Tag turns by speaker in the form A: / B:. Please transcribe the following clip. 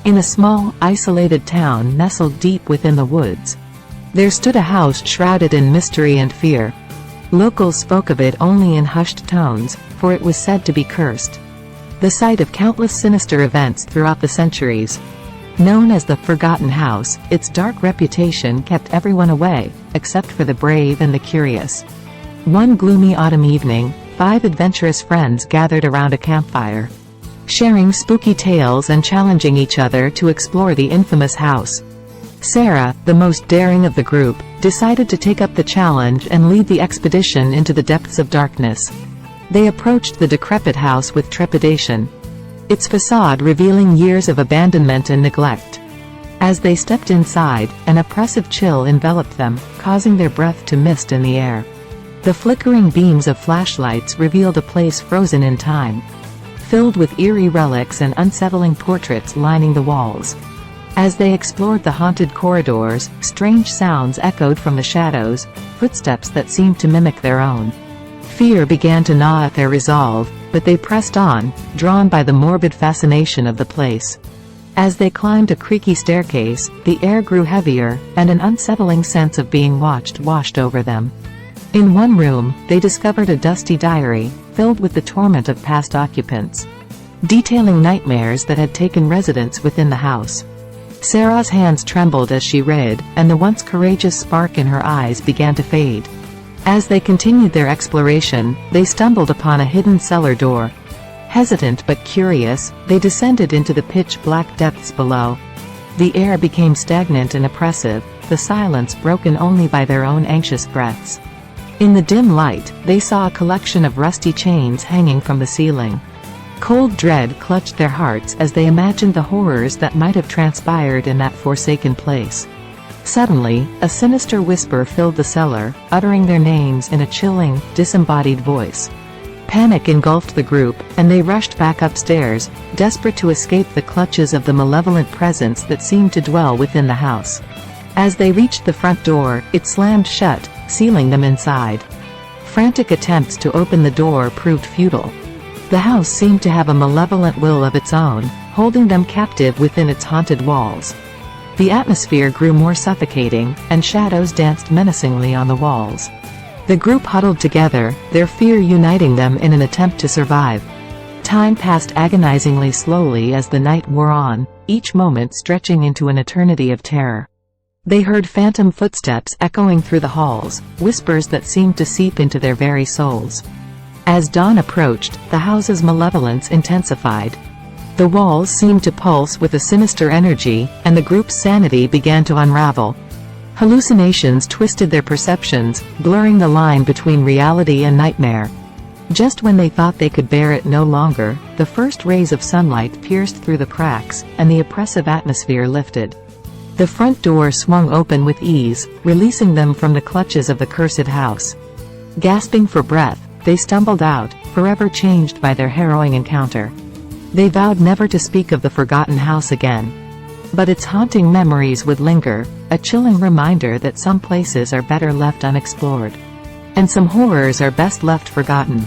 A: In a small, isolated town nestled deep within the woods, there stood a house shrouded in mystery and fear. Locals spoke of it only in hushed tones, for it was said to be cursed. The site of countless sinister events throughout the centuries. Known as the Forgotten House, its dark reputation kept everyone away, except for the brave and the curious. One gloomy autumn evening, 5 adventurous friends gathered around a campfire, sharing spooky tales and challenging each other to explore the infamous house. Sarah, the most daring of the group, decided to take up the challenge and lead the expedition into the depths of darkness. They approached the decrepit house with trepidation, its facade revealing years of abandonment and neglect. As they stepped inside, an oppressive chill enveloped them, causing their breath to mist in the air. The flickering beams of flashlights revealed a place frozen in time, filled with eerie relics and unsettling portraits lining the walls. As they explored the haunted corridors, strange sounds echoed from the shadows, footsteps that seemed to mimic their own. Fear began to gnaw at their resolve, but they pressed on, drawn by the morbid fascination of the place. As they climbed a creaky staircase, the air grew heavier, and an unsettling sense of being watched washed over them. In one room, they discovered a dusty diary, filled with the torment of past occupants, detailing nightmares that had taken residence within the house. Sarah's hands trembled as she read, and the once courageous spark in her eyes began to fade. As they continued their exploration, they stumbled upon a hidden cellar door. Hesitant but curious, they descended into the pitch-black depths below. The air became stagnant and oppressive, the silence broken only by their own anxious breaths. In the dim light, they saw a collection of rusty chains hanging from the ceiling. Cold dread clutched their hearts as they imagined the horrors that might have transpired in that forsaken place. Suddenly, a sinister whisper filled the cellar, uttering their names in a chilling, disembodied voice. Panic engulfed the group, and they rushed back upstairs, desperate to escape the clutches of the malevolent presence that seemed to dwell within the house. As they reached the front door, it slammed shut, sealing them inside. Frantic attempts to open the door proved futile. The house seemed to have a malevolent will of its own, holding them captive within its haunted walls. The atmosphere grew more suffocating, and shadows danced menacingly on the walls. The group huddled together, their fear uniting them in an attempt to survive. Time passed agonizingly slowly as the night wore on, each moment stretching into an eternity of terror. They heard phantom footsteps echoing through the halls, whispers that seemed to seep into their very souls. As dawn approached, the house's malevolence intensified. The walls seemed to pulse with a sinister energy, and the group's sanity began to unravel. Hallucinations twisted their perceptions, blurring the line between reality and nightmare. Just when they thought they could bear it no longer, the first rays of sunlight pierced through the cracks, and the oppressive atmosphere lifted. The front door swung open with ease, releasing them from the clutches of the cursed house. Gasping for breath, they stumbled out, forever changed by their harrowing encounter. They vowed never to speak of the forgotten house again. But its haunting memories would linger, a chilling reminder that some places are better left unexplored, and some horrors are best left forgotten.